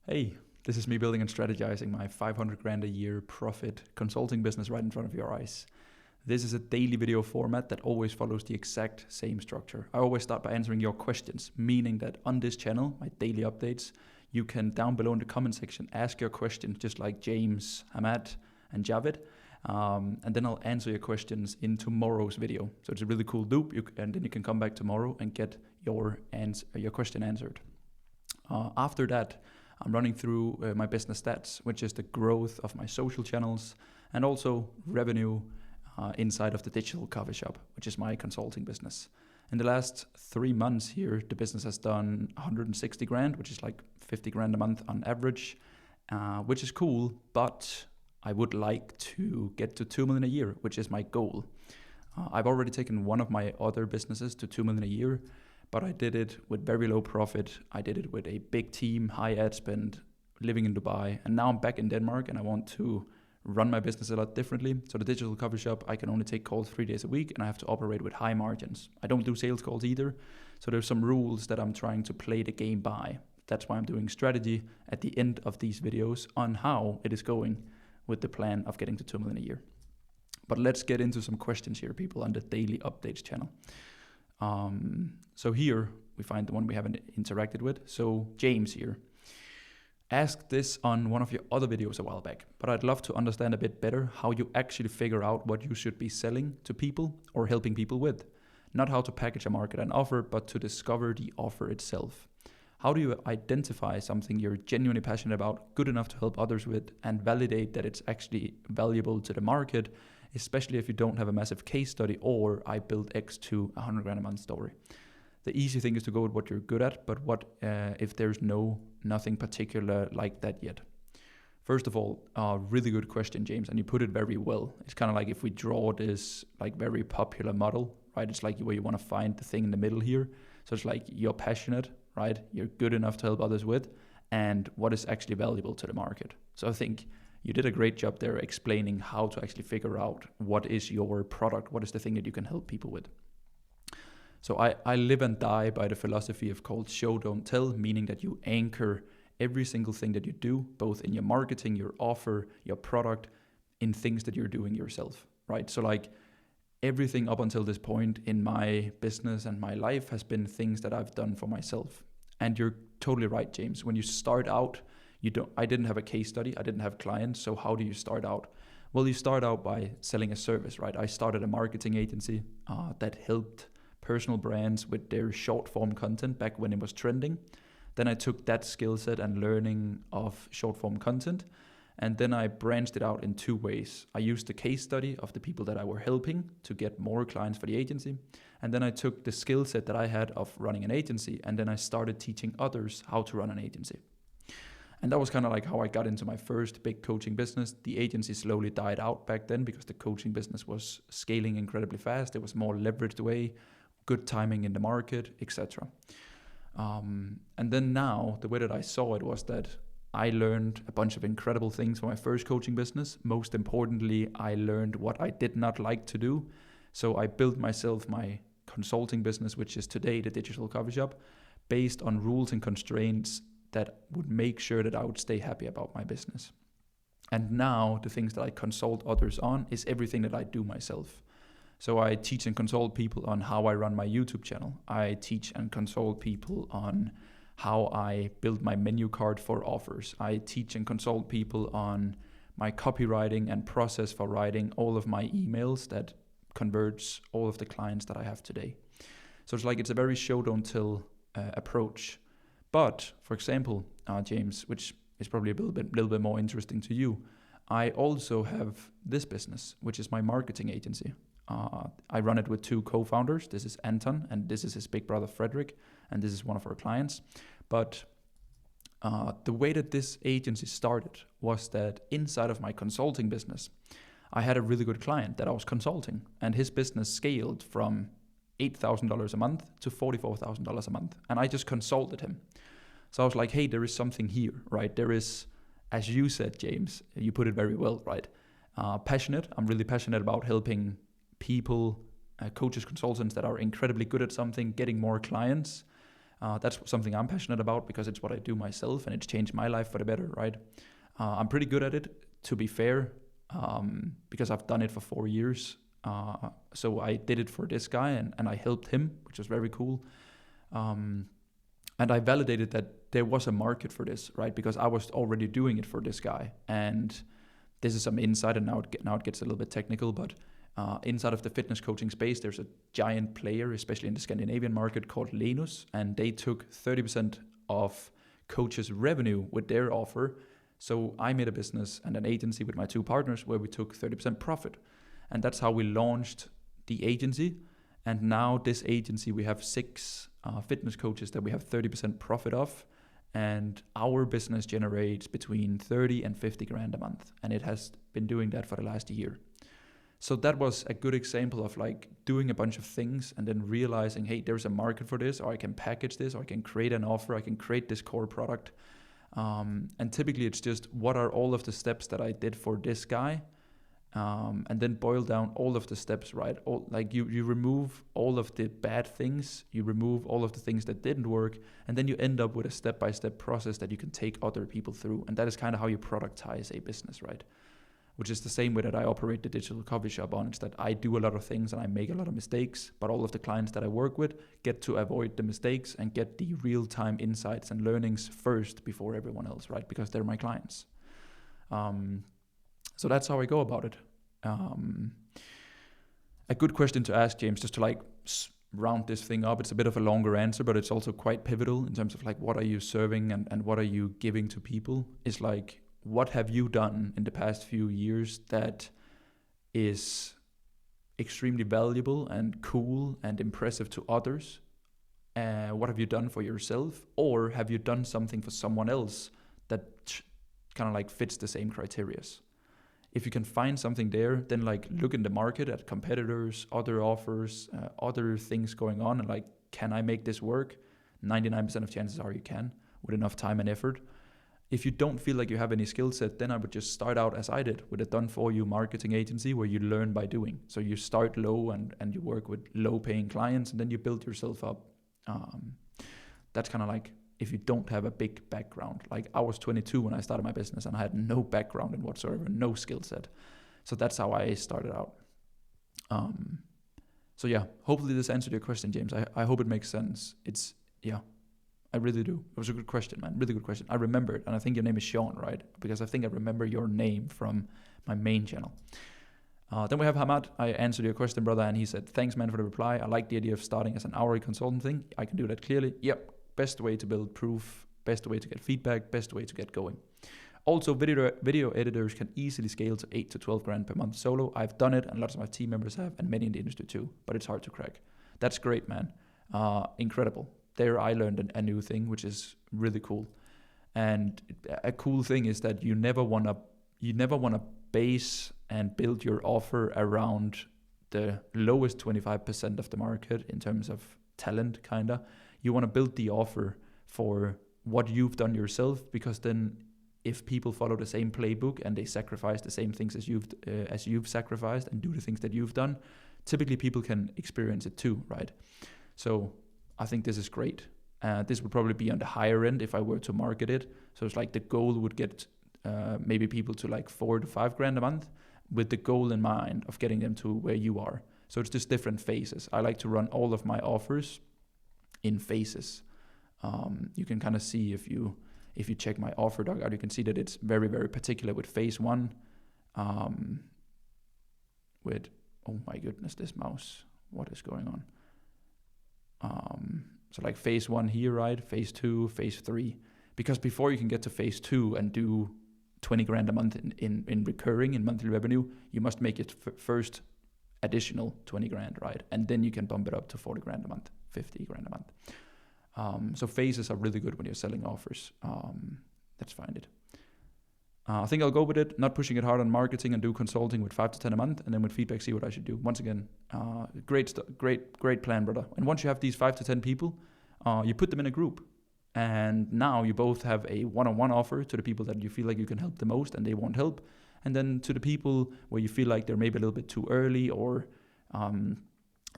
Hey, this is me building and strategizing my 500 grand a year profit consulting business right in front of your eyes. This is a daily video format that always follows the exact same structure. I always start by answering your questions, meaning that on this channel, my daily updates, you can down below in the comment section ask your questions just like James, Hamad, and Javid. And then I'll answer your questions in tomorrow's video. So it's a really cool loop, and then you can come back tomorrow and get your question answered. After that, I'm running through my business stats, which is the growth of my social channels and also revenue inside of the digital coffee shop, which is my consulting business. In the last 3 months here, the business has done 160 grand, which is like 50 grand a month on average, which is cool, but I would like to get to 2 million a year, which is my goal. I've already taken one of my other businesses to 2 million a year, but I did it with very low profit. I did it with a big team, high ad spend, living in Dubai. And now I'm back in Denmark and I want to run my business a lot differently. So the digital coffee shop, I can only take calls 3 days a week and I have to operate with high margins. I don't do sales calls either. So there's some rules that I'm trying to play the game by. That's why I'm doing strategy at the end of these videos on how it is going with the plan of getting to 2 million a year. But let's get into some questions here, people, on the daily updates channel. So here we find the one we haven't interacted with. So James here asked this on one of your other videos a while back, but I'd love to understand a bit better how you actually figure out what you should be selling to people or helping people with. Not how to package a market and offer, but to discover the offer itself. How do you identify something you're genuinely passionate about, good enough to help others with, and validate that it's actually valuable to the market, especially if you don't have a massive case study or I built X to 100 grand a month story? The easy thing is to go with what you're good at, but what if there's nothing particular like that yet? First of all, really good question, James, and you put it very well. It's kind of like if we draw this like very popular model, right? It's like where you want to find the thing in the middle here. So it's like you're passionate, right? You're good enough to help others with, and what is actually valuable to the market. So I think you did a great job there explaining how to actually figure out what is your product, what is the thing that you can help people with. So I live and die by the philosophy of called show, don't tell, meaning that you anchor every single thing that you do, both in your marketing, your offer, your product, in things that you're doing yourself, right? So like everything up until this point in my business and my life has been things that I've done for myself. And you're totally right, James. When you start out, I didn't have a case study, I didn't have clients. So how do you start out? Well, you start out by selling a service, right? I started a marketing agency that helped personal brands with their short form content back when it was trending. Then I took that skill set and learning of short form content, and then I branched it out in 2 ways. I used the case study of the people that I were helping to get more clients for the agency. And then I took the skill set that I had of running an agency, and then I started teaching others how to run an agency. And that was kind of like how I got into my first big coaching business. The agency slowly died out back then because the coaching business was scaling incredibly fast. It was more leveraged away, good timing in the market, etc. And then now, the way that I saw it was that I learned a bunch of incredible things from my first coaching business. Most importantly, I learned what I did not like to do. So I built myself my consulting business, which is today the digital coffee shop, based on rules and constraints that would make sure that I would stay happy about my business. And now the things that I consult others on is everything that I do myself. So I teach and consult people on how I run my YouTube channel. I teach and consult people on how I build my menu card for offers. I teach and consult people on my copywriting and process for writing all of my emails that converts all of the clients that I have today. So it's a very show don't tell approach. But for example, James, which is probably a little bit more interesting to you, I also have this business, which is my marketing agency. I run it with 2 co-founders. This is Anton, and this is his big brother, Frederick, and this is one of our clients. But the way that this agency started was that inside of my consulting business, I had a really good client that I was consulting, and his business scaled from $8,000 a month to $44,000 a month, and I just consulted him. So I was like, hey, there is something here, right? There is, as you said, James, you put it very well, right? Passionate. I'm really passionate about helping people, coaches, consultants that are incredibly good at something, getting more clients. That's something I'm passionate about because it's what I do myself and it's changed my life for the better, right? I'm pretty good at it, to be fair, because I've done it for 4 years. So I did it for this guy and I helped him, which was very cool. And I validated that there was a market for this, right? Because I was already doing it for this guy. And this is some insight, and now it gets a little bit technical, but inside of the fitness coaching space, there's a giant player, especially in the Scandinavian market, called Lenus, and they took 30% of coaches' revenue with their offer. So I made a business and an agency with my 2 partners where we took 30% profit. And that's how we launched the agency. And now this agency, we have 6 fitness coaches that we have 30% profit of. And our business generates between 30 and 50 grand a month. And it has been doing that for the last year. So that was a good example of like doing a bunch of things and then realizing, hey, there's a market for this, or I can package this, or I can create an offer, I can create this core product. And typically it's just, what are all of the steps that I did for this guy? And then boil down all of the steps, right? You remove all of the bad things, you remove all of the things that didn't work, and then you end up with a step-by-step process that you can take other people through. And that is kind of how you productize a business, right? Which is the same way that I operate the digital coffee shop on. It's that I do a lot of things and I make a lot of mistakes, but all of the clients that I work with get to avoid the mistakes and get the real-time insights and learnings first before everyone else, right? Because they're my clients. So that's how I go about it. A good question to ask, James, just to like round this thing up. It's a bit of a longer answer, but it's also quite pivotal in terms of like, what are you serving and what are you giving to people? Is like, what have you done in the past few years that is extremely valuable and cool and impressive to others? What have you done for yourself? Or have you done something for someone else that kind of like fits the same criteria? If you can find something there, then like look in the market at competitors, other offers, other things going on, and like, can I make this work? 99% of chances are you can, with enough time and effort. If you don't feel like you have any skill set, then I would just start out as I did, with a done-for-you marketing agency where you learn by doing. So you start low and you work with low-paying clients, and then you build yourself up. That's kind of like, if you don't have a big background. Like, I was 22 when I started my business and I had no background in whatsoever, no skill set. So that's how I started out. So yeah, hopefully this answered your question, James. I hope it makes sense. I really do. It was a good question, man. Really good question. I remember it, and I think your name is Sean, right? Because I think I remember your name from my main channel. Then we have Hamad. I answered your question, brother, and he said, thanks, man, for the reply. I like the idea of starting as an hourly consultant thing. I can do that clearly. Yep. Best way to build proof, best way to get feedback, best way to get going. Also, video editors can easily scale to 8 to 12 grand per month solo. I've done it, and lots of my team members have, and many in the industry too, but it's hard to crack. That's great, man. Incredible. There I learned a new thing, which is really cool. And a cool thing is that you never wanna base and build your offer around the lowest 25% of the market in terms of talent, kinda. You want to build the offer for what you've done yourself, because then if people follow the same playbook and they sacrifice the same things as you've sacrificed and do the things that you've done, typically people can experience it too, right? So I think this is great. This would probably be on the higher end if I were to market it. So it's like the goal would get maybe people to like 4 to 5 grand a month, with the goal in mind of getting them to where you are. So it's just different phases. I like to run all of my offers in phases. You can kind of see if you check my offer doc out, you can see that it's very, very particular with phase 1. With, oh my goodness, this mouse, what is going on? So like phase 1 here, right? Phase 2, phase 3. Because before you can get to phase 2 and do 20 grand a month in recurring, in monthly revenue, you must make it first additional 20 grand, right? And then you can bump it up to 40 grand a month, 50 grand a month. So phases are really good when you're selling offers. Let's find it. I think I'll go with it, not pushing it hard on marketing, and do consulting with 5 to 10 a month, and then with feedback, see what I should do. Once again, great plan, brother. And once you have these 5 to 10 people, you put them in a group. And now you both have a one-on-one offer to the people that you feel like you can help the most and they want help. And then to the people where you feel like they're maybe a little bit too early, or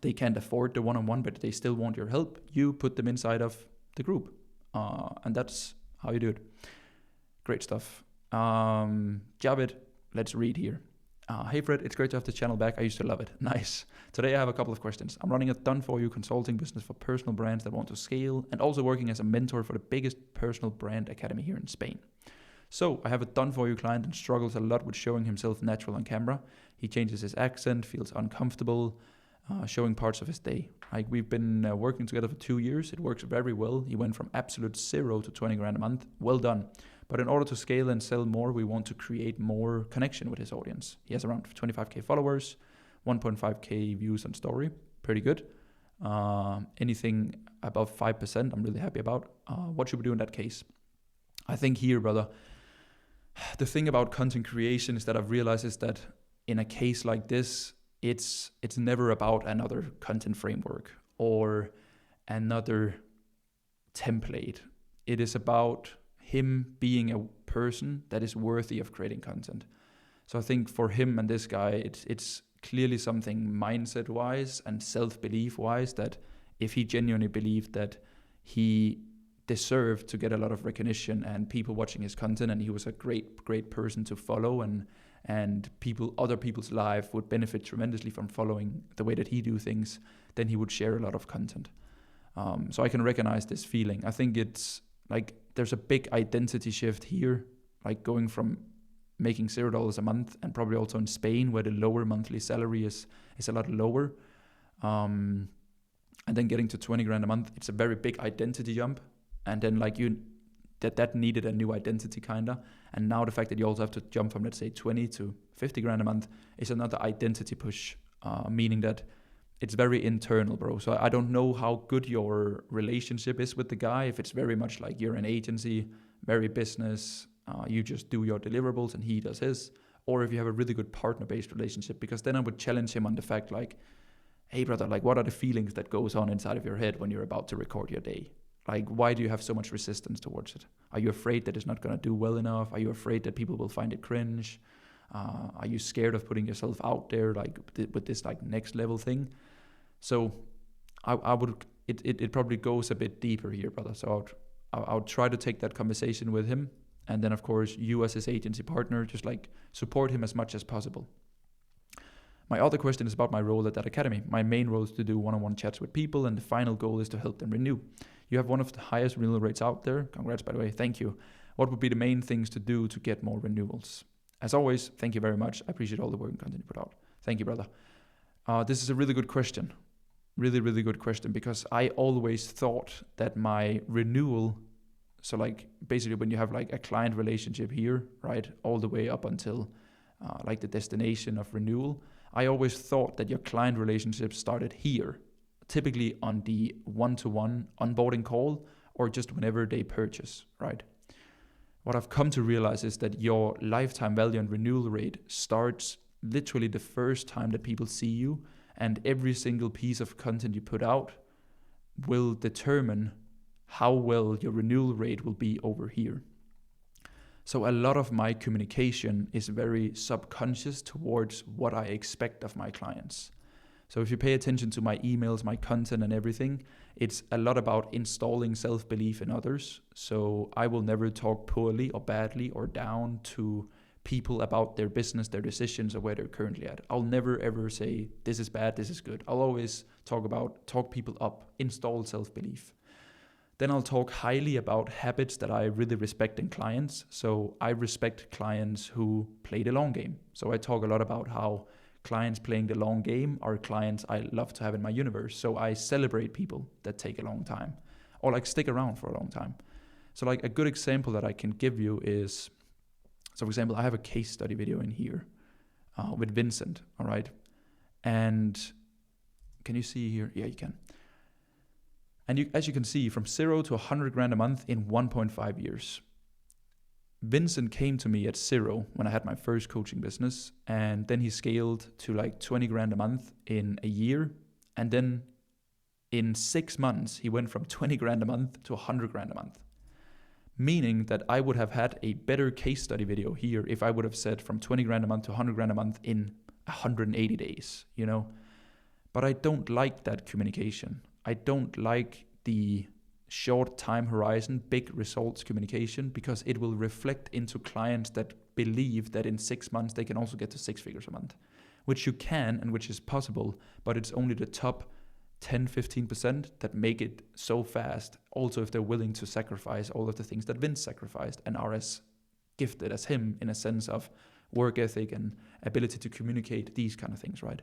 they can't afford the one-on-one, but they still want your help, you put them inside of the group. And that's how you do it. Great stuff. Javed, let's read here. Hey Fred, it's great to have the channel back. I used to love it. Nice. Today I have a couple of questions. I'm running a done-for-you consulting business for personal brands that want to scale, and also working as a mentor for the biggest personal brand academy here in Spain. So I have a done-for-you client and struggles a lot with showing himself natural on camera. He changes his accent, feels uncomfortable, showing parts of his day. Like, we've been working together for 2 years. It works very well. He went from absolute 0 to 20 grand a month. Well done. But in order to scale and sell more, we want to create more connection with his audience. He has around 25k followers, 1.5k views on story. Pretty good. Anything above 5%, I'm really happy about. What should we do in that case? I think here, brother, the thing about content creation is that I've realized is that in a case like this, it's never about another content framework or another template. It is about him being a person that is worthy of creating content. So I think for him and this guy, it's clearly something mindset-wise and self-belief-wise that if he genuinely believed that he deserved to get a lot of recognition and people watching his content, and he was a great person to follow, and other people's life would benefit tremendously from following the way that he do things, then he would share a lot of content. So I can recognize this feeling. I think it's like there's a big identity shift here, like going from making $0 a month, and probably also in Spain where the lower monthly salary is a lot lower, and then getting to 20 grand a month. It's a very big identity jump, and then like that needed a new identity kinda, and now the fact that you also have to jump from, let's say, 20 to 50 grand a month is another identity push, meaning that it's very internal, bro. So I don't know how good your relationship is with the guy. If it's very much like you're an agency, very business, you just do your deliverables and he does his, or if you have a really good partner-based relationship, because then I would challenge him on the fact like, hey brother, like what are the feelings that goes on inside of your head when you're about to record your day? Like, why do you have so much resistance towards it? Are you afraid that it's not going to do well enough? Are you afraid that people will find it cringe? Are you scared of putting yourself out there, like with this like next level thing? So it probably goes a bit deeper here, brother. So I would try to take that conversation with him. And then, of course, you as his agency partner, just like support him as much as possible. My other question is about my role at that academy. My main role is to do one-on-one chats with people, and the final goal is to help them renew. You have one of the highest renewal rates out there. Congrats, by the way. Thank you. What would be the main things to do to get more renewals? As always, thank you very much. I appreciate all the work and content you put out. Thank you, brother. This is a really good question. Really, really good question, because I always thought that my renewal, so like basically when you have like a client relationship here, right, all the way up until like the destination of renewal, I always thought that your client relationship started here, typically on the one-to-one onboarding call or just whenever they purchase, right? What I've come to realize is that your lifetime value and renewal rate starts literally the first time that people see you, and every single piece of content you put out will determine how well your renewal rate will be over here. So a lot of my communication is very subconscious towards what I expect of my clients. So if you pay attention to my emails, my content and everything, it's a lot about installing self-belief in others. So I will never talk poorly or badly or down to people about their business, their decisions, or where they're currently at. I'll never ever say, this is bad, this is good. I'll always talk people up, install self-belief. Then I'll talk highly about habits that I really respect in clients. So I respect clients who play the long game. So I talk a lot about how clients playing the long game are clients I love to have in my universe. So I celebrate people that take a long time or like stick around for a long time. So like a good example that I can give you is, so for example, I have a case study video in here with Vincent, all right? And can you see here? Yeah, you can. And as you can see, from 0 to 100 grand a month in 1.5 years. Vincent came to me at 0 when I had my first coaching business, and then he scaled to like 20 grand a month in a year. And then in 6 months, he went from 20 grand a month to 100 grand a month. Meaning that I would have had a better case study video here if I would have said from 20 grand a month to 100 grand a month in 180 days, you know? But I don't like that communication. I don't like the short time horizon, big results communication, because it will reflect into clients that believe that in 6 months they can also get to 6 figures a month, which you can and which is possible, but it's only the top 10-15% that make it so fast. Also, if they're willing to sacrifice all of the things that Vince sacrificed and are as gifted as him in a sense of work ethic and ability to communicate, these kind of things, right?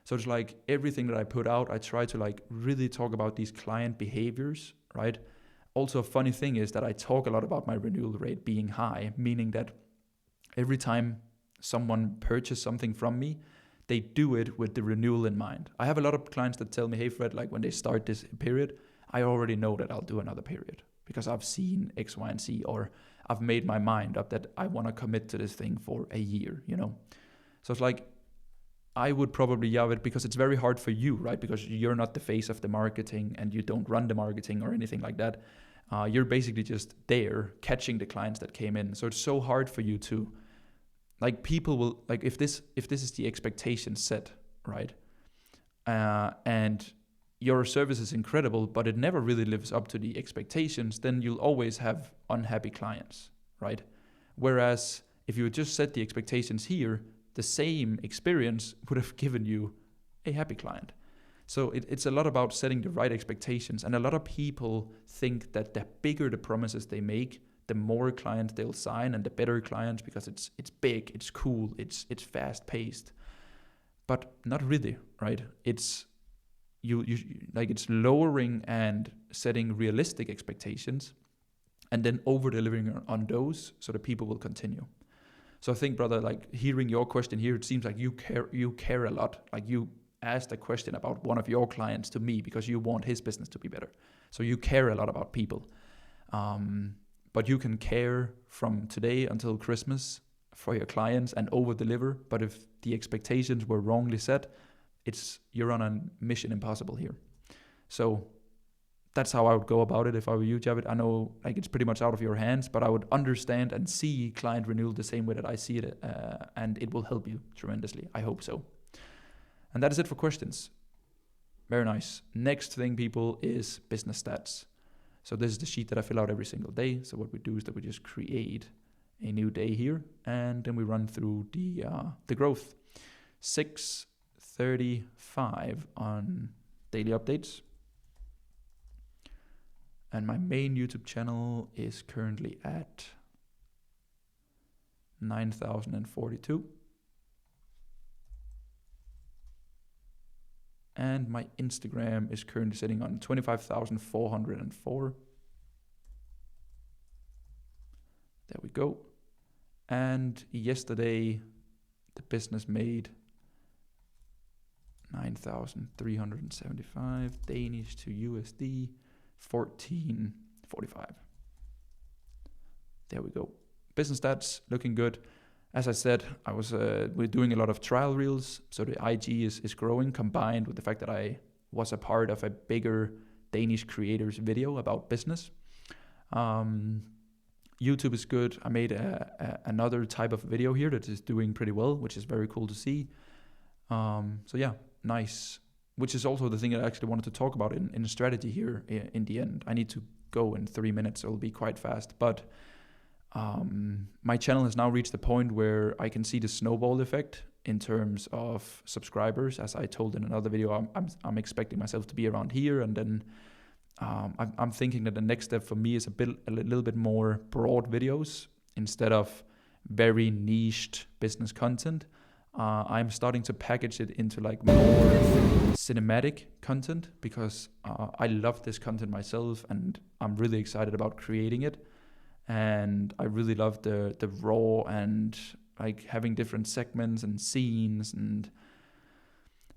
So it's like everything that I put out, I try to like really talk about these client behaviors, right? Also, a funny thing is that I talk a lot about my renewal rate being high, meaning that every time someone purchases something from me, they do it with the renewal in mind. I have a lot of clients that tell me, hey Fred, like when they start this period, I already know that I'll do another period because I've seen X, Y, and Z, or I've made my mind up that I want to commit to this thing for a year, you know? So it's like, I would probably have it because it's very hard for you, right? Because you're not the face of the marketing and you don't run the marketing or anything like that. You're basically just there catching the clients that came in. So it's so hard for you to, like, people will, like, if this is the expectation set, right? And your service is incredible, but it never really lives up to the expectations, then you'll always have unhappy clients, right? Whereas if you just set the expectations here, the same experience would have given you a happy client. So it's a lot about setting the right expectations. And a lot of people think that the bigger the promises they make, the more clients they'll sign and the better clients, because it's big, it's cool, it's fast paced. But not really, right? It's you like it's lowering and setting realistic expectations and then over delivering on those so that people will continue. So I think, brother, like hearing your question here, it seems like you care a lot. Like you asked a question about one of your clients to me because you want his business to be better. So you care a lot about people. But you can care from today until Christmas for your clients and over deliver. But if the expectations were wrongly set, you're on a mission impossible here. So that's how I would go about it if I were you, Javid. I know like it's pretty much out of your hands, but I would understand and see client renewal the same way that I see it, and it will help you tremendously. I hope so. And that is it for questions. Very nice. Next thing, people, is business stats. So this is the sheet that I fill out every single day. So what we do is that we just create a new day here, and then we run through the growth. 635 on daily updates. And my main YouTube channel is currently at 9,042. And my Instagram is currently sitting on 25,404. There we go. And yesterday, the business made 9,375 Danish to USD, 1445. There we go. Business stats looking good. As I said, we're doing a lot of trial reels, so the IG is growing, combined with the fact that I was a part of a bigger Danish creators video about business. YouTube is good. I made another type of video here that is doing pretty well, which is very cool to see. So yeah, nice. Which is also the thing that I actually wanted to talk about in strategy here in the end. I need to go in 3 minutes, so it'll be quite fast. But my channel has now reached the point where I can see the snowball effect in terms of subscribers. As I told in another video, I'm expecting myself to be around here, and then I'm thinking that the next step for me is a little bit more broad videos instead of very niched business content. I'm starting to package it into like more cinematic content because I love this content myself and I'm really excited about creating it. And I really love the raw and like having different segments and scenes, and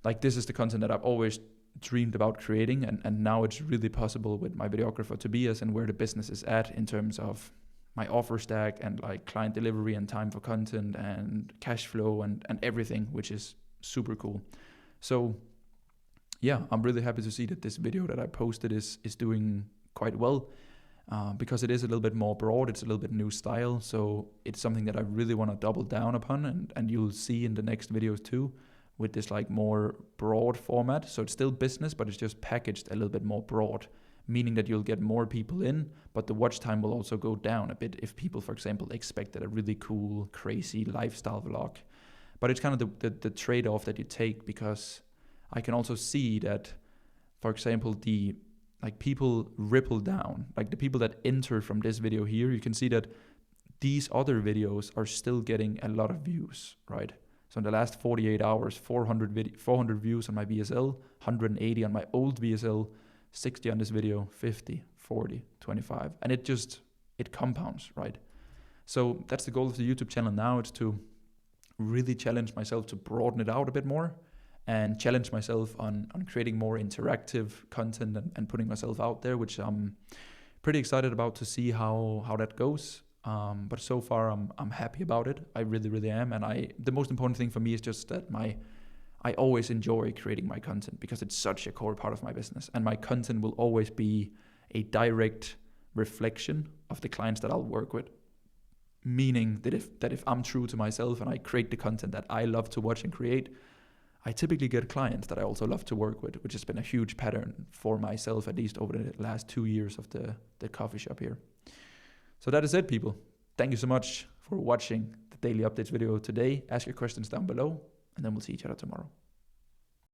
like this is the content that I've always dreamed about creating, and now it's really possible with my videographer Tobias and where the business is at in terms of my offer stack and like client delivery and time for content and cash flow and everything, which is super cool. So yeah, I'm really happy to see that this video that I posted is doing quite well. Because it is a little bit more broad, it's a little bit new style, so it's something that I really want to double down upon, and you'll see in the next videos too, with this like more broad format. So it's still business, but it's just packaged a little bit more broad, meaning that you'll get more people in, but the watch time will also go down a bit if people, for example, expected a really cool, crazy lifestyle vlog. But it's kind of the trade-off that you take, because I can also see that, for example, people ripple down, like the people that enter from this video here, you can see that these other videos are still getting a lot of views, right? So in the last 48 hours, 400 views on my VSL, 180 on my old VSL, 60 on this video, 50, 40, 25. And it compounds, right? So that's the goal of the YouTube channel now. It's to really challenge myself to broaden it out a bit more and challenge myself on creating more interactive content and putting myself out there, which I'm pretty excited about to see how that goes. But so far I'm happy about it. I really, really am. And the most important thing for me is just that I always enjoy creating my content, because it's such a core part of my business. And my content will always be a direct reflection of the clients that I'll work with. Meaning that if I'm true to myself and I create the content that I love to watch and create, I typically get clients that I also love to work with, which has been a huge pattern for myself, at least over the last 2 years of the coffee shop here. So that is it, people. Thank you so much for watching the daily updates video today. Ask your questions down below, and then we'll see each other tomorrow.